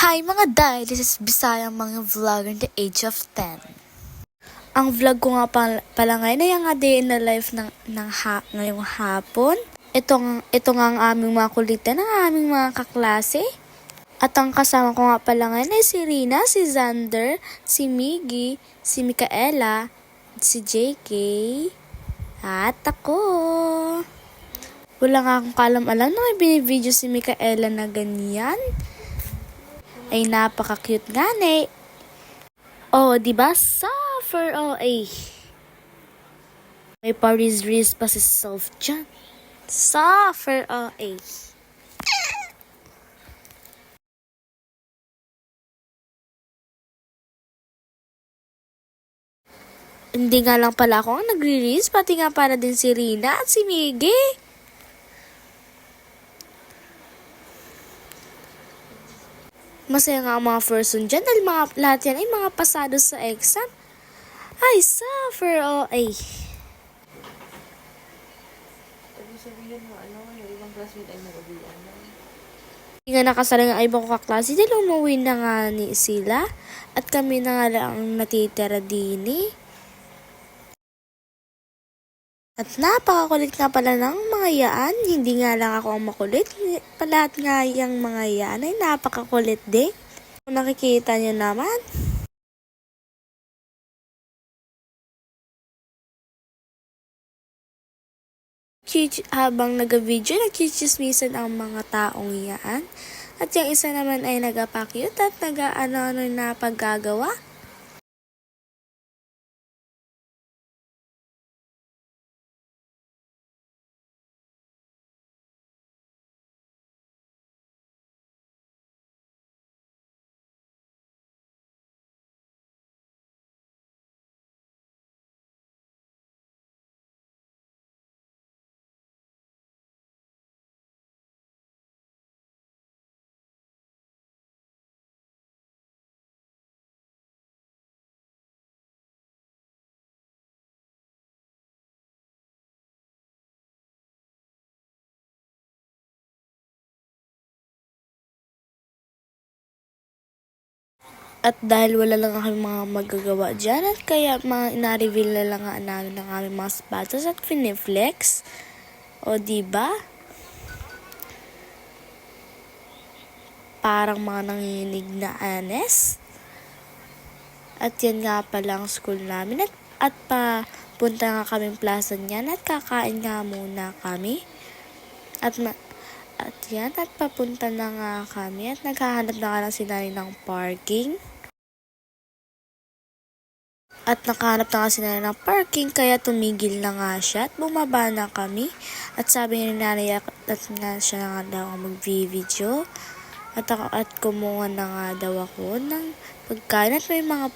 Hi mga day, this is Bisayang mga vlogger in the age of 10. Ang vlog ko nga pala ngayon ay ang day in the life ngayong hapon. Ito nga ang aming mga kulitan, ang aming mga kaklase. At ang kasama ko nga pala ngayon ay si Rina, si Xander, si Miggy, si Micaela, si JK, at ako. Wala nga akong kalam-alam na may binibideo si Micaela na ganyan. Ay napaka-cute nga ne. Oh, diba? Suffer, oh, ay. May paris-ris pa si self dyan. Suffer, oh, ay. Hindi nga lang pala ako ang nag-release, pati nga para din si Rina at si Miggy. Masaya nga ang mga person dyan dahil lahat yan ay mga pasado sa exam. Ay, suffer, oh, ay. Sabihin mo, yung ibang classmate ay nag-uwian na. Hindi nga nakasala ng ibang ko kaklase dahil umuwi na nga ni sila at kami na nga lang natitira din eh. At napakakulit nga pala ng mga yaan, hindi nga lang ako ang makulit, lahat nga yung mga yaan ay napakakulit din. Kung nakikita nyo naman. Habang nag-video, nagchichismisan ang mga taong yaan. At yung isa naman ay nag-apakyut at nag-ano na paggagawa. At dahil wala lang kami mga magagawa dyan at kaya mga ina-reveal na lang nga namin ng aming mga sapatos at finiflex. O diba? Parang mga nanginginig na anes. At yan nga pala ang school namin at papunta nga kaming plaza niyan at kakain nga muna kami. At yan, at papunta na nga kami at naghahanap na nga lang si nanay ng parking. At nakahanap na nga si nanay ng parking kaya tumigil na nga siya at bumaba na kami. At sabi ni nanay at nga siya na nga daw mag-video. At kumuha na nga daw ako ng pagkain at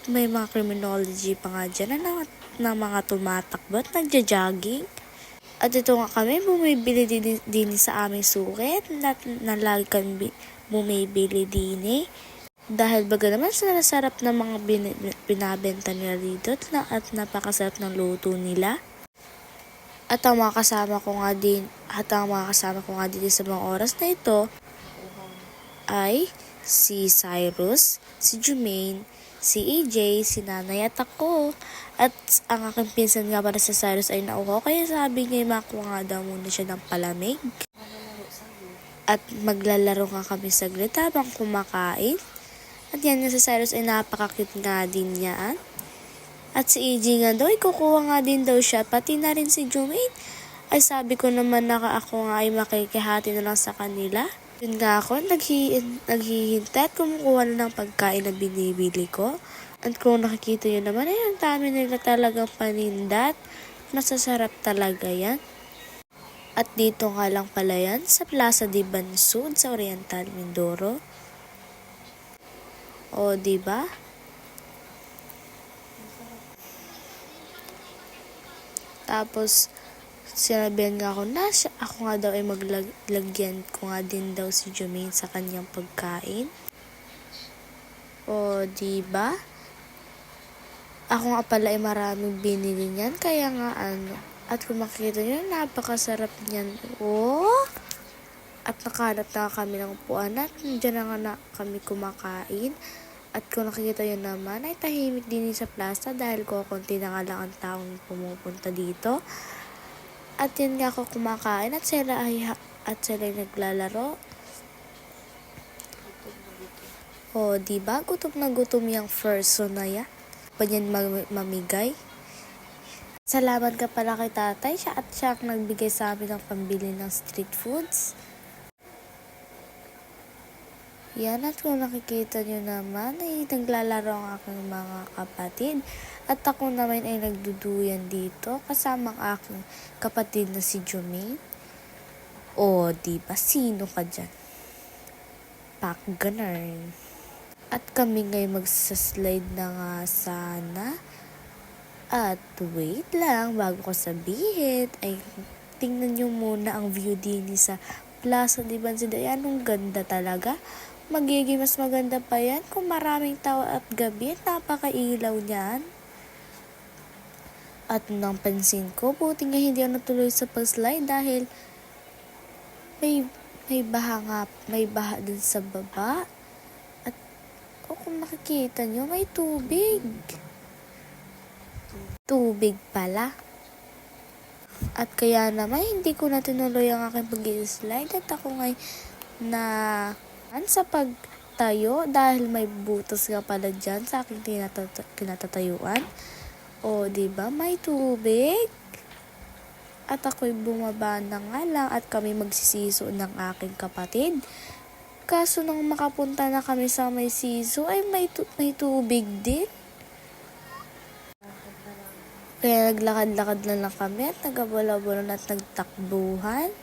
may mga criminology pa nga dyan na mga tumatakbo at nagja-jogging. At ito nga kami, bumibili din sa aming suket na lagi kami bumibili din eh. Dahil baga naman sa sarap ng mga binabenta nila dito at napakasarap ng luto nila. At ang mga kasama ko nga din sa mga oras na ito ay si Cyrus, si Jumaine, si AJ, si Nanay at ako. At ang aking pinsan nga para sa Cyrus ay nauho kaya sabi niya makuha nga daw muna siya ng palamig. At maglalaro nga kami saglit habang kumakain. At yan nga si Cyrus ay napaka-cute nga din yan. At si AJ nga daw ay kukuha nga din daw siya pati na rin si Jumaine. Ay sabi ko naman na ako nga ay makikihati na lang sa kanila. Yun nga ako, naghihintay at kumukuha na ng pagkain na binibili ko. At kung nakikita nyo naman, ay ang dami nila talagang panindat. Masasarap talaga yan. At dito nga lang pala yan, sa Plaza de Bansud, sa Oriental, Mindoro. O, diba? Tapos, sinabihan nga ako na ako nga daw ay maglagyan ko nga din daw si Jumaine sa kanyang pagkain. O, diba? Ako nga pala ay maraming binili niyan, kaya nga at kung makikita nyo, napakasarap niyan. Oh! At nakahanap na kami ng upuan at dyan na nga na kami kumakain. At kung nakikita nyo naman ay tahimik din sa plaza dahil konti na nga lang ang taong pumupunta dito. At yan nga ako kumakain at sila ay naglalaro. O diba gutom na gutom yung person na ya. Pa yan mamigay. Salamat ka pala kay tatay siya at siya ang nagbigay sa amin ng pambili ng street foods. Yan, at kung nakikita nyo naman ay naglalaro ang aking mga kapatid. At ako naman ay nagduduyan dito kasama ang aking kapatid na si Jumay. O diba sino ka dyan? Pak ganun. At kami ngayon magsaslide na nga sana. At wait lang, bago ko sabihin, ay tingnan nyo muna ang view din sa Plaza de Bansidayan. Ang ganda talaga. Magiging mas maganda pa yan kung maraming tao at gabi at napakailaw niyan. At nang pansin ko, buti nga hindi ako natuloy sa pag-slide dahil may baha din sa baba. At kung nakikita nyo, may tubig. Tubig pala. At kaya naman, hindi ko na tinuloy ang aking pag-slide at ako ngay na sa pagtayo dahil may butas nga pala dyan sa aking kinatatayuan. O diba, may tubig. At ako'y bumaba na nga lang at kami magsisiso ng aking kapatid. Kaso nang makapunta na kami sa may siso ay may tubig din. Kaya naglakad-lakad na lang kami at nagabala-bala at nagtakbuhan.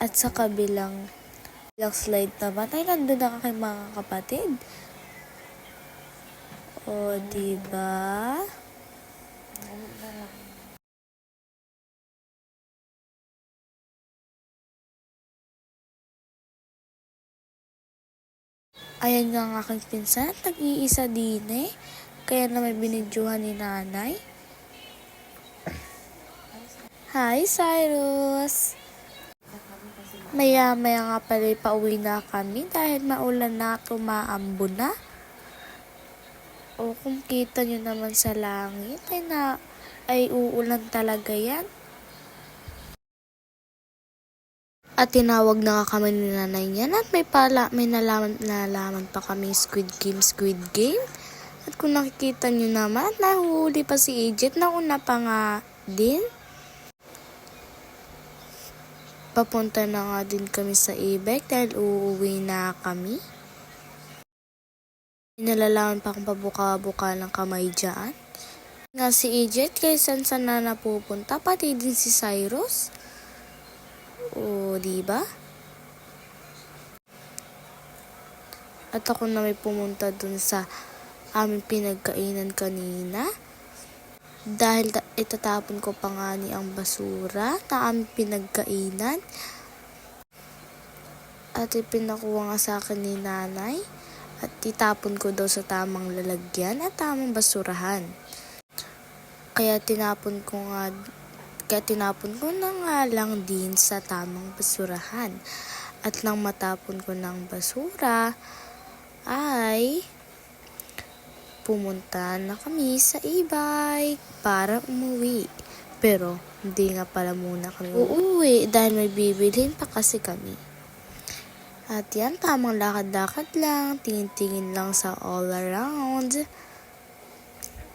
At sa kabilang slide naman ay nandun na kay mga kapatid. O diba? Ayan nga ang aking pinsan at nag-iisa din eh. Kaya na may binidyohan ni nanay. Hi Cyrus! Maya-maya nga pala pauwi na kami dahil maulan na at umaambo na. O kung kita nyo naman sa langit ay uulan talaga yan. At tinawag na nga kami ni nanay niyan at may nalaman pa kami Squid Game. At kung nakikita nyo naman, nahuhuli pa si Egypt na una pa nga din. Papunta na nga din kami sa e-bike dahil uuwi na kami. Nalalaman pa akong pabuka-buka ng kamay dyan. Nga si Egypt kay saan na napupunta, pati din si Cyrus. O diba? At ako na may pumunta dun sa aming pinagkainan kanina. Dahil itatapon ko pa nga ni ang basura na aming pinagkainan. At ipinakuha nga sa akin ni nanay. At itapon ko daw sa tamang lalagyan at tamang basurahan. Kaya tinapon ko na nga lang din sa tamang basurahan. At nang matapon ko ng basura, ay pumunta na kami sa e-bike para umuwi. Pero hindi nga pala muna kami uuwi dahil may bibilhin pa kasi kami. At yan, tamang lakad-lakad lang, tingin-tingin lang sa all around.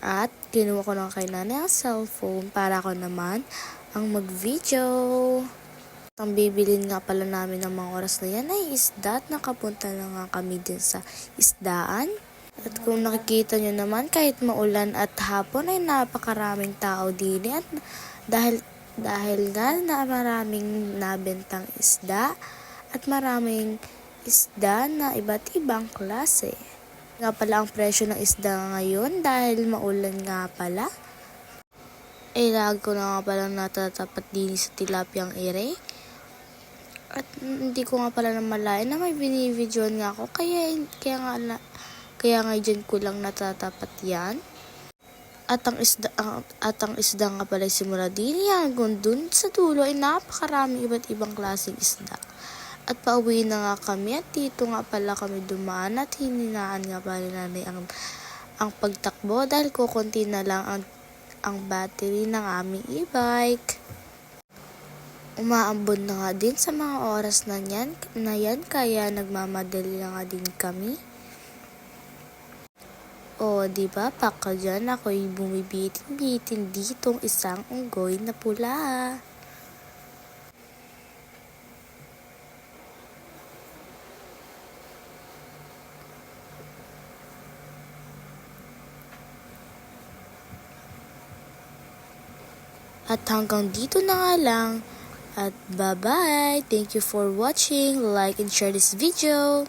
At kinuha ko lang kay nanay ang cellphone para ako naman ang mag-video. Ang bibilin nga pala namin ng mga oras na yan ay isda at nakapunta na nga kami din sa isdaan. At kung nakikita nyo naman, kahit maulan at hapon ay napakaraming tao din. At dahil nga na maraming nabentang isda at maraming isda na iba't ibang klase. Nga pala ang presyo ng isda ngayon dahil maulan nga pala. Lag ko na nga pala natatapat din sa tilapiyang ere. At hindi ko nga pala namalayan na may binibidyoan nga ako. Kaya nga dyan ko lang natatapat yan. At ang isda nga pala simula din yan. Dun sa dulo ay napakaraming iba't ibang klaseng isda. At pauwi na nga kami at dito nga pala kami dumaan at hininaan nga pala ni nanay ang pagtakbo dahil kukunti na lang ang battery ng aming e-bike. Umaambon na nga din sa mga oras na yan kaya nagmamadali na nga din kami. O, diba, paka dyan ako'y bumibitin-bitin ditong isang unggoy na pula. At hanggang dito na nga lang. At bye-bye. Thank you for watching. Like and share this video.